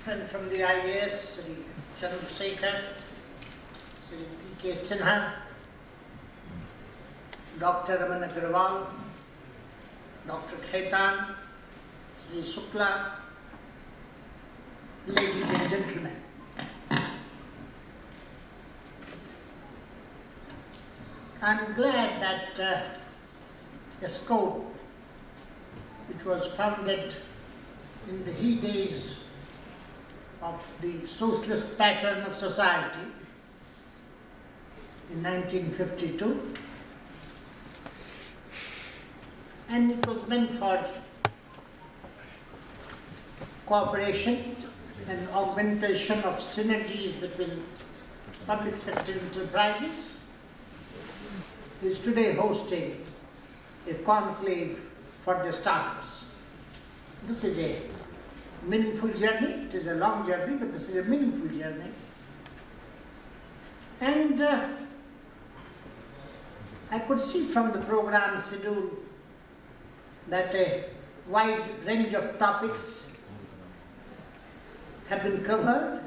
friend from the IAS, Sri Chandrasekhar, Sri P.K. Sinha, Dr. Raman Agrawal, Dr. Khaitan, Sri Shukla, ladies and gentlemen. I'm glad that ESCO, which was founded in the heydays of the socialist pattern of society in 1952, and it was meant for cooperation and augmentation of synergies between public sector enterprises, is today hosting a conclave for the startups. This is a meaningful journey. It is a long journey, but this is a meaningful journey. And I could see from the program schedule that a wide range of topics have been covered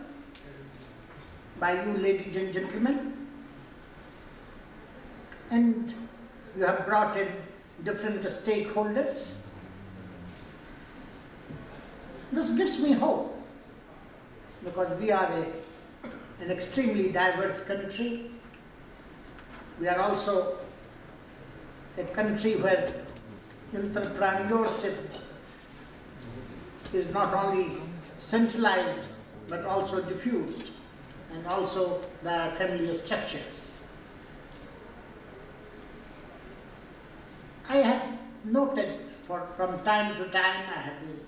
by you, ladies and gentlemen, and you have brought in different stakeholders. This gives me hope, because we are an extremely diverse country. We are also a country where entrepreneurship is not only centralized but also diffused, and also there are family structures. I have noted from time to time, I have been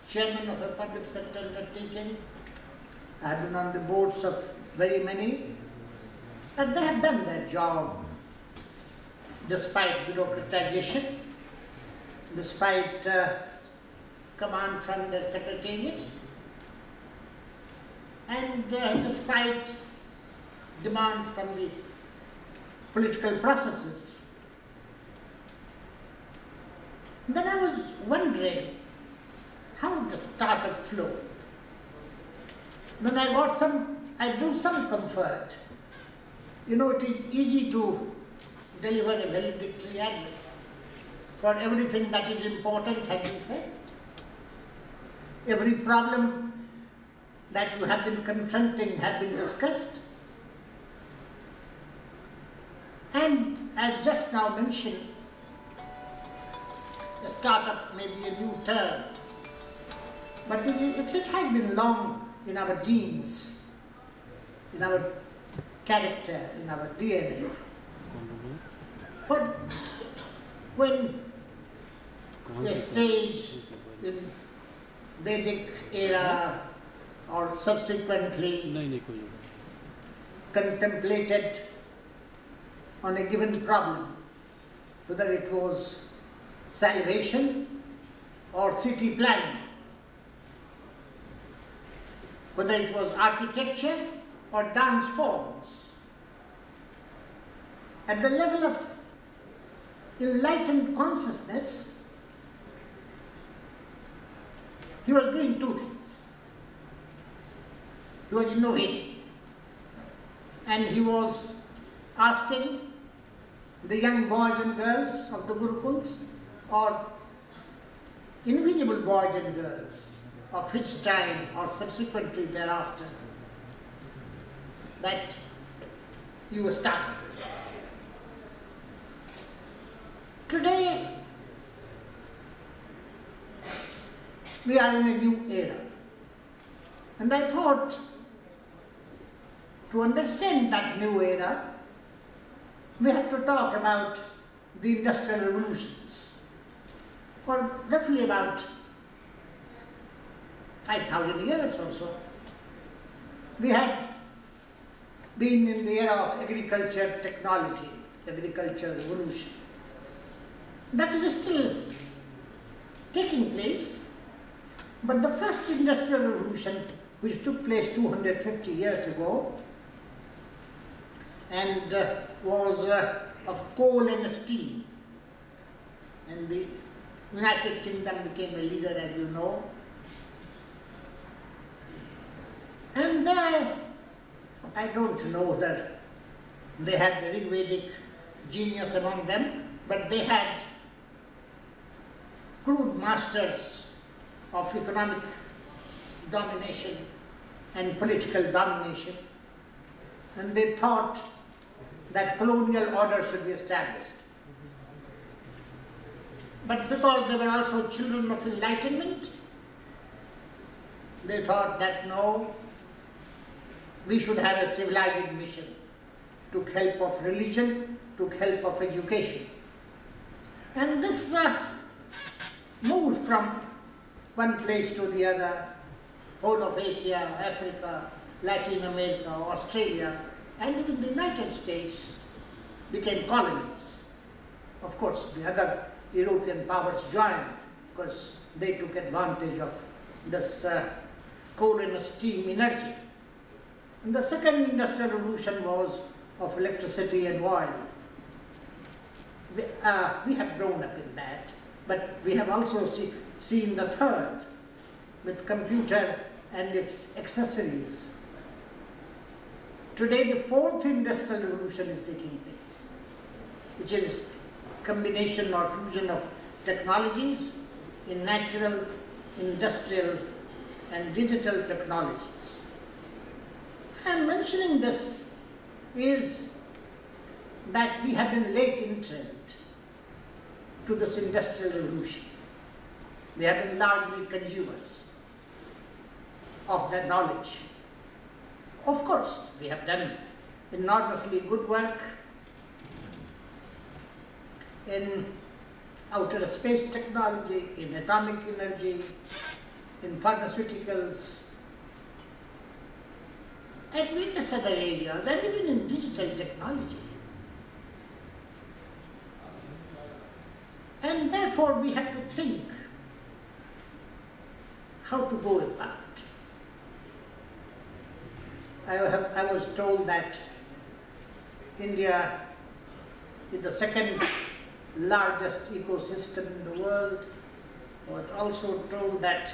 chairman of a public sector undertaking, I have been on the boards of very many, and they have done their job despite bureaucratization, despite command from their secretariats, and despite demands from the political processes. Then I was wondering, how does startup flow? Then I drew some comfort. You know, it is easy to deliver a valedictory address. For everything that is important has been said. Every problem that you have been confronting has been discussed. And as just now mentioned, the startup may be a new term, but it has been long in our genes, in our character, in our DNA. For when a sage in Vedic era or subsequently contemplated on a given problem, whether it was salvation or city planning, whether it was architecture or dance forms, at the level of enlightened consciousness, he was doing two things. He was innovating, and he was asking the young boys and girls of the Gurukuls, or invisible boys and girls of which time or subsequently thereafter, that you were starting. Today, we are in a new era, and I thought, to understand that new era, we have to talk about the industrial revolutions. For roughly about 5,000 years or so, we had been in the era of agriculture technology, agriculture revolution. That is still taking place, but the first industrial revolution, which took place 250 years ago, and was of coal and steam, and the United Kingdom became a leader, as you know. And there, I don't know whether they had the Vedic genius among them, but they had crude masters of economic domination and political domination, and they thought that colonial order should be established. But because they were also children of enlightenment, they thought that no, we should have a civilizing mission to help of religion, to help of education. And this moved from one place to the other, whole of Asia, Africa, Latin America, Australia, and even the United States became colonies. Of course, the other European powers joined because they took advantage of this coal and steam energy. And the second industrial revolution was of electricity and oil. We have grown up in that, but we have also seen the third with computer and its accessories. Today the fourth industrial revolution is taking place, which is combination or fusion of technologies in natural, industrial and digital technologies. I am mentioning this is that we have been late entrant to this industrial revolution. We have been largely consumers of that knowledge. Of course, we have done enormously good work in outer space technology, in atomic energy, in pharmaceuticals, and various other areas, and even in digital technology. And therefore we have to think how to go about. I was told that India is the second largest ecosystem in the world. I was also told that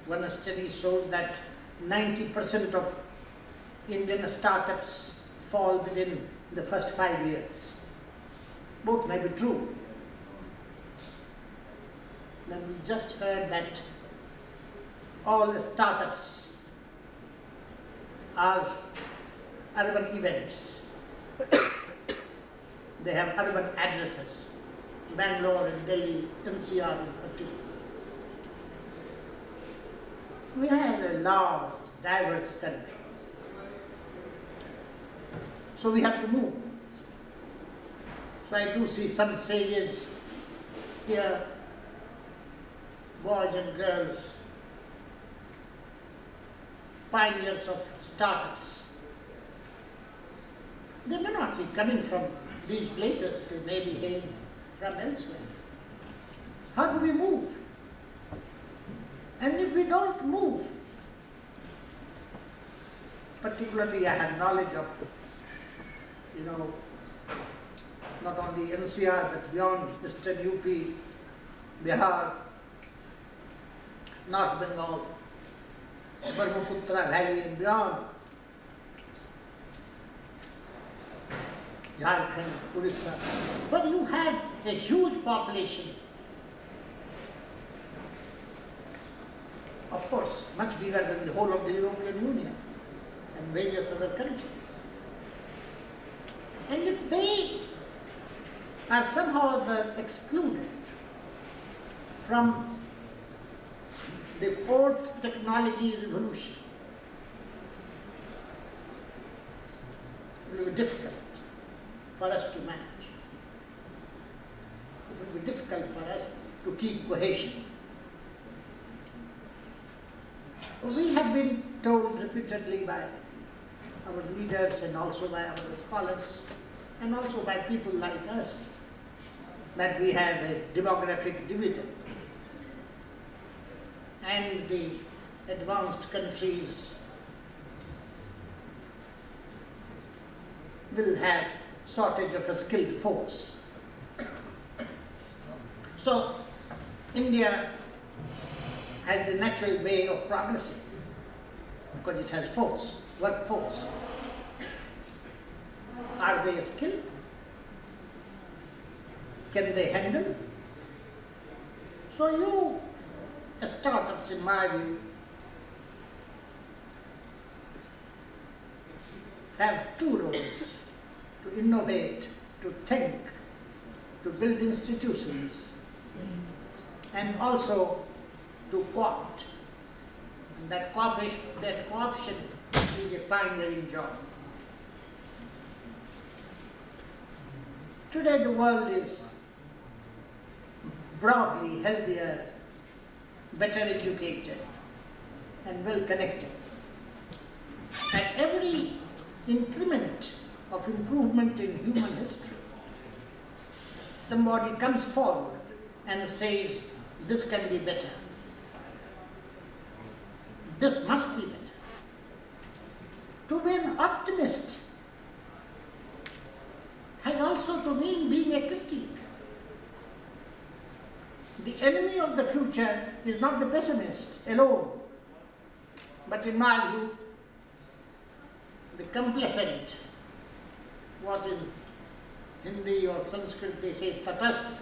one study shows that 90% of Indian startups fall within the first 5 years. Both may be true. Then we just heard that all startups are urban events. They have urban addresses, Bangalore and Delhi, NCR in particular. We have a large, diverse country. So we have to move. So I do see some sages here, boys and girls, pioneers of startups. They may not be coming from these places, they may be hailing from elsewhere. How do we move? And if we don't move, particularly I have knowledge of, not only NCR but beyond Eastern UP, Bihar, North Bengal, Brahmaputra Valley and beyond, Jharkhand, Orissa, where you have a huge population. Of course, much bigger than the whole of the European Union and various other countries. And if they are somehow excluded from the fourth technology revolution, it will be difficult for us to manage. It will be difficult for us to keep cohesion. We have been told repeatedly by our leaders and also by our scholars and also by people like us that we have a demographic dividend, and the advanced countries will have shortage of a skilled force. So India has the natural way of progressing. because it has force, workforce. Are they skilled? Can they handle? So you, startups in my view, have two roles: to innovate, to think, to build institutions, and also to co-opt. And that co-option is a pioneering job. Today the world is broadly healthier, better educated, and well connected. At every increment of improvement in human history, somebody comes forward and says, this can be better. This must be better. To be an optimist has also to mean being a critic. The enemy of the future is not the pessimist alone, but in my view, the complacent, what in Hindi or Sanskrit they say tatastha.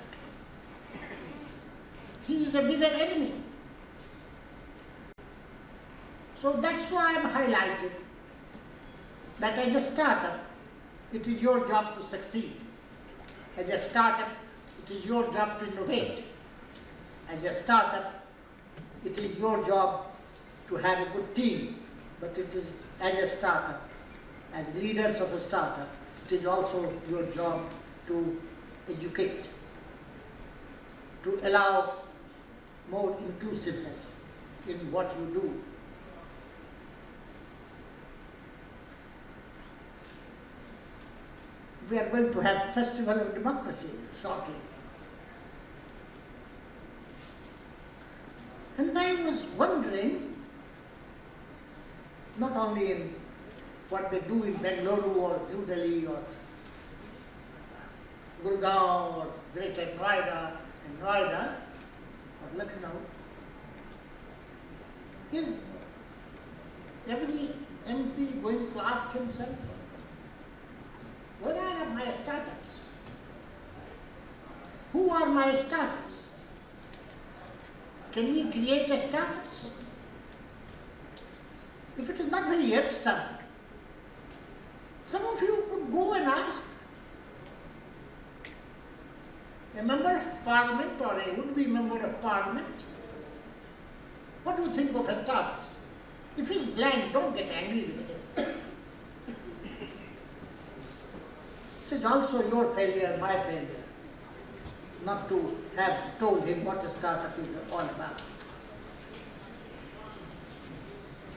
He is a bigger enemy. So that's why I'm highlighting that as a startup, it is your job to succeed. As a startup, it is your job to innovate. As a startup, it is your job to have a good team, but it is as a startup, as leaders of a startup, it is also your job to educate, to allow more inclusiveness in what you do. We are going to have Festival of Democracy shortly. And I was wondering, not only in what they do in Bengaluru or New Delhi or Gurgaon or Greater Noida and Noida or Lucknow, is every MP going to ask himself, where are my startups? Who are my startups? Can we create a startups? If it is not very irksome, some of you could go and ask a member of parliament or a would-be member of parliament, what do you think of a startups? If he's blank, don't get angry with him. It is also your failure, my failure, not to have told him what a startup is all about.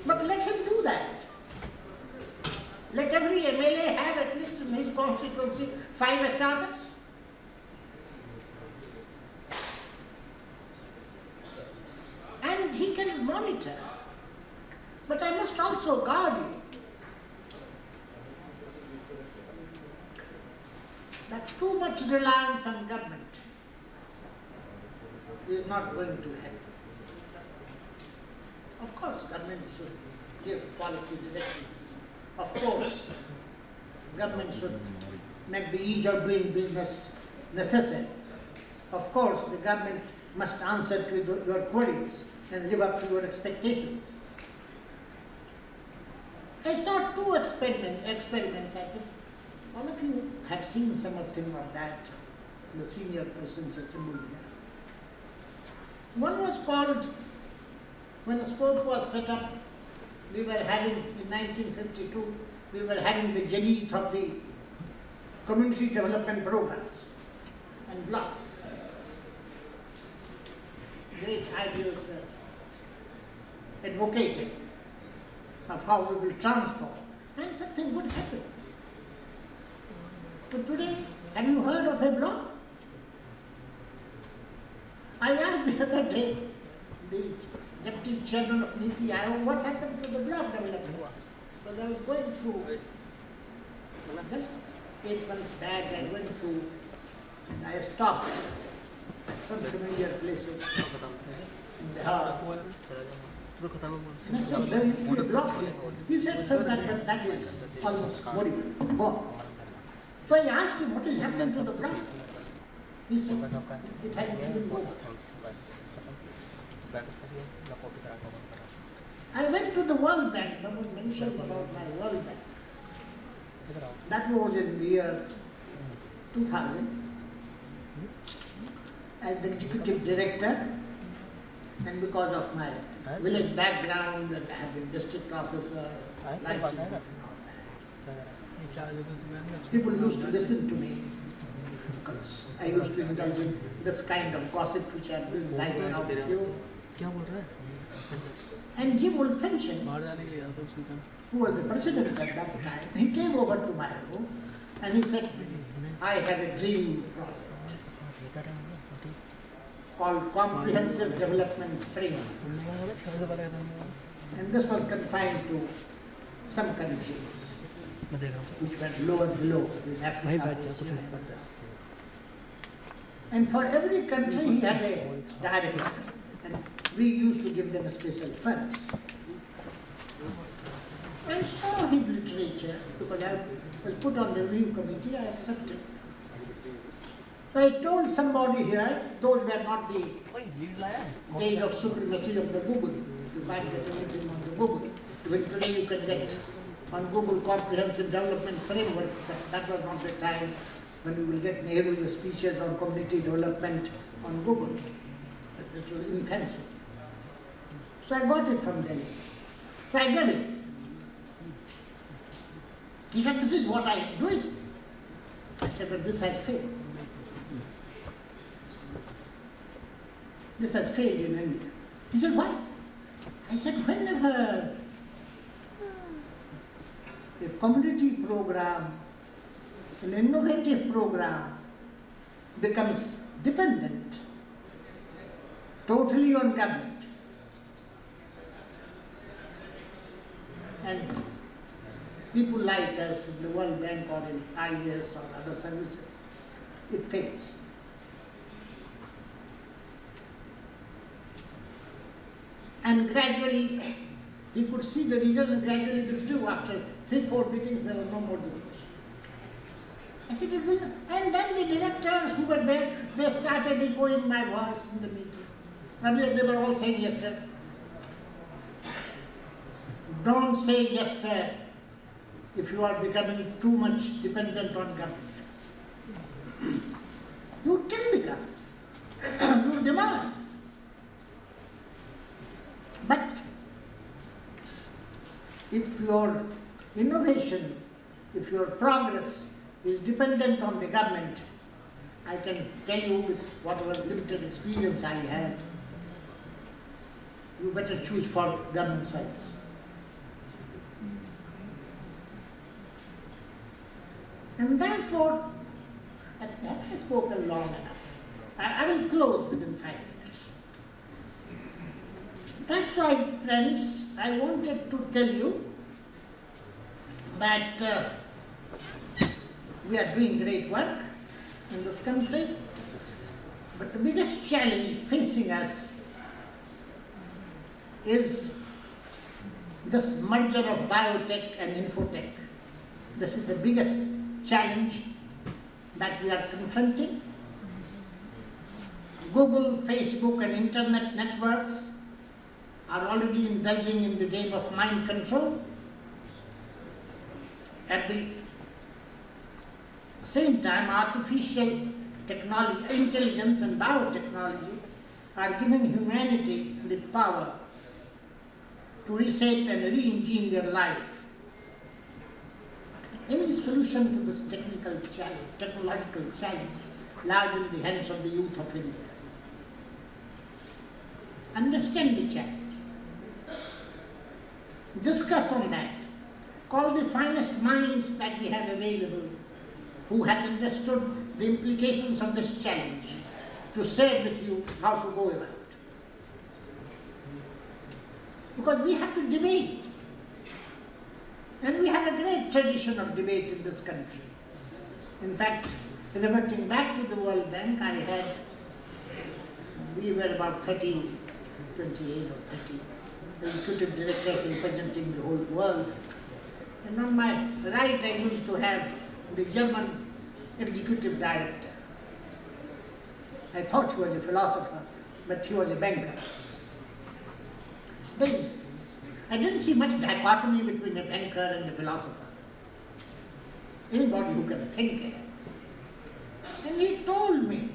But let him do that. Let every MLA have at least in his constituency 5 startups. And he can monitor. But I must also guard you that too much reliance on government is not going to help. Of course, government should give policy directives. Of course, government should make the ease of doing business necessary. Of course, the government must answer to your queries and live up to your expectations. I saw 2 experiments, I think. All of you have seen something of that in the senior persons assembly here. One was called, when the sport was set up, we were having, in 1952, we were having the zenith of the community development programs and blocks. Great ideals were advocated of how we will transform, and something would happen. But today, have you heard of a block? I asked the other day the deputy chairman of Niti Aayog what happened to the block development. Because I was going through, just 8 months back, I went through and I stopped at some familiar places in Bihar. And I said, Valedictory block here. He said, sir, that is almost moribund, gone. So I asked him, what is happening to the price? He said, it had even gone. I went to the World Bank. Someone mentioned about my World Bank. That was in the year 2000. As the executive director, and because of my village background, and I have been district officer, life and all that. People used to listen to me because I used to indulge in this kind of gossip which I am doing right now with you. And Geo-politics, who was the president at that time, he came over to my room and he said, I have a dream project called Comprehensive Development Framework. And this was confined to some countries which were lower below, with Africa, Asia, and others. And for every country he had a director, and we used to give them special funds. I saw his literature because I was put on the review committee, I accepted. So I told somebody here, those were not the days of supremacy of the Google. You can't get anything on the Google. Even today you can get on Google Comprehensive Development Framework, but that was not the time when you will get Nehru's speeches on community development on Google. It was infancy. So I got it from Delhi. So I gave it. He said, this is what I am doing. I said, but this has failed. This has failed in India. He said, why? I said, whenever a community program, an innovative program becomes dependent totally on government, and people like us in the World Bank or in IAS or other services, it fails. And gradually, he could see the result and gradually withdrew. After 3-4 meetings, there was no more discussion. I said, it will. And then the directors who were there, they started echoing my voice in the meeting. Earlier, they were all saying, yes, sir. Don't say yes, sir, if you are becoming too much dependent on government. You tell the government. You demand. But if your innovation, if your progress is dependent on the government, I can tell you with whatever limited experience I have, you better choose for government service. And therefore, I have spoken long enough. I will close within 5 minutes. That's why, friends, I wanted to tell you that we are doing great work in this country, but the biggest challenge facing us is this merger of biotech and infotech. This is the biggest challenge that we are confronting. Google, Facebook, and internet networks are already indulging in the game of mind control. At the same time, artificial technology, intelligence and biotechnology are giving humanity the power to reshape and re-engineer life. Any solution to this technological challenge lies in the hands of the youth of India. Understand the challenge. Discuss on that. Call the finest minds that we have available who have understood the implications of this challenge to share with you how to go about it. Because we have to debate. And we have a great tradition of debate in this country. In fact, reverting back to the World Bank, we were about 28 or 30 executive directors representing the whole world. And on my right, I used to have the German executive director. I thought he was a philosopher, but he was a banker. I didn't see much dichotomy between a banker and a philosopher. Anybody who can think. And he told me,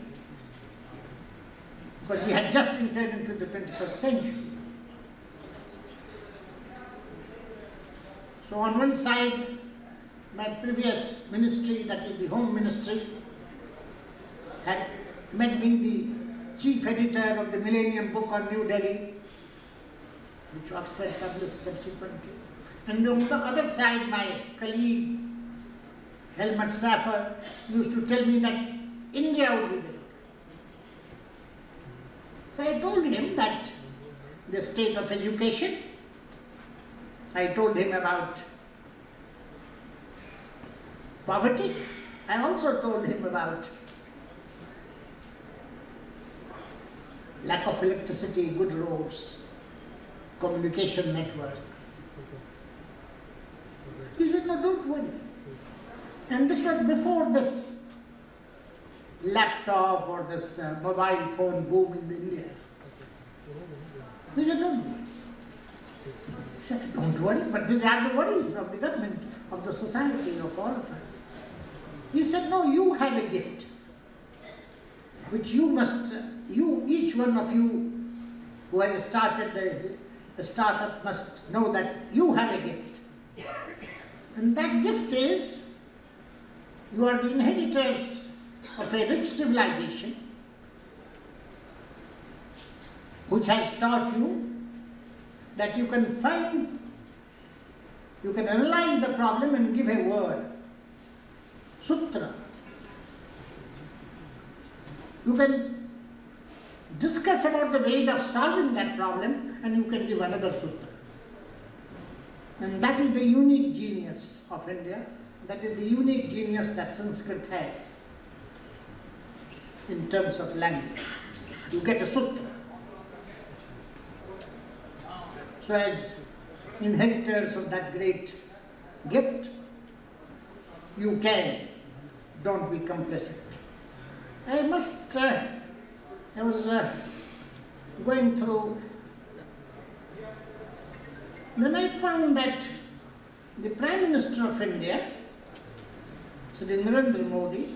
because we had just entered into the 21st century. So on one side, my previous ministry, that is the Home Ministry, had made me the chief editor of the Millennium Book on New Delhi, which Oxford published subsequently. And on the other side, my colleague, Helmut Saffer, used to tell me that India would be there. So I told him that the state of education, I told him about poverty, I also told him about lack of electricity, good roads, communication network. He said, no, don't worry. And this was before this laptop or this mobile phone boom in India. He said, don't worry. He said, don't worry, but these are the worries of the government, of the society, of all of us. He said, no, you have a gift, which you must, each one of you who has started the startup must know that you have a gift. And that gift is, you are the inheritors of a rich civilization which has taught you that you can analyze the problem and give a word, sutra. You can discuss about the ways of solving that problem and you can give another sutra. And that is the unique genius of India. That is the unique genius that Sanskrit has in terms of language. You get a sutra. So as inheritors of that great gift, don't be complacent. I was going through, then I found that the Prime Minister of India, Sri Narendra Modi,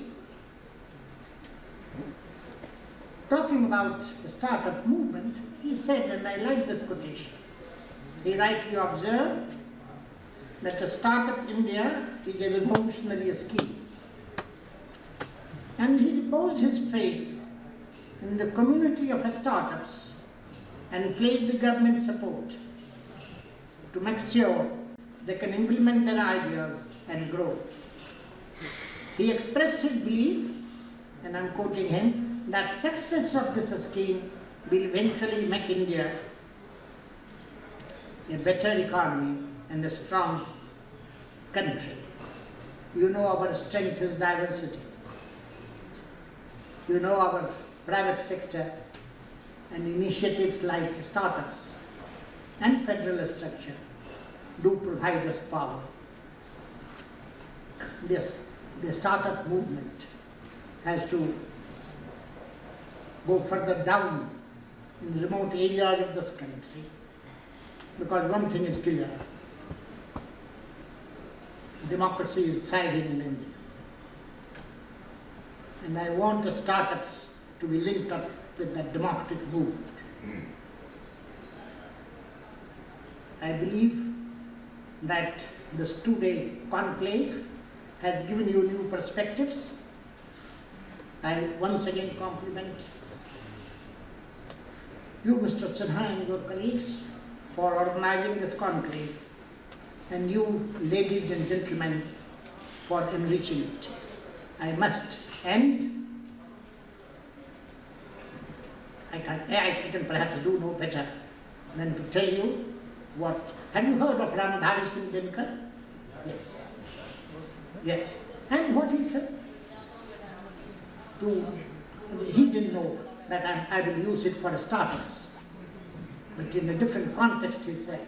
talking about the startup movement, he said, and I like this quotation, he rightly observed that a startup India is a revolutionary scheme. And he reposed his faith in the community of startups and placed the government support to make sure they can implement their ideas and grow. He expressed his belief, and I'm quoting him, that success of this scheme will eventually make India a better economy and a strong country. You know our strength is diversity. You know our private sector and initiatives like startups and federal structure do provide us power. The startup movement has to go further down in remote areas of this country, because one thing is clear, democracy is thriving in India. And I want the startups to be linked up with that democratic movement. I believe that this two-day conclave has given you new perspectives. I once again compliment you, Mr. Sinha, and your colleagues for organizing this conclave, and you, ladies and gentlemen, for enriching it. I must end. I can perhaps do no better than to tell you what. Have you heard of Ramdhari Singh Dinkar? Yes. Yes. And what he said? He didn't know that I will use it for startups. but in a different context he said,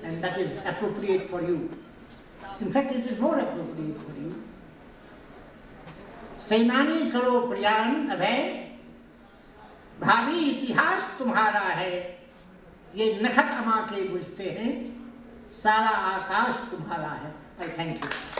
and that is appropriate for you. In fact, it is more appropriate for you. सेनानी करो प्रयाण अभय, भावी इतिहास तुम्हारा है, ये नखत अमा के बुझते हैं, सारा आकाश तुम्हारा है. I thank you.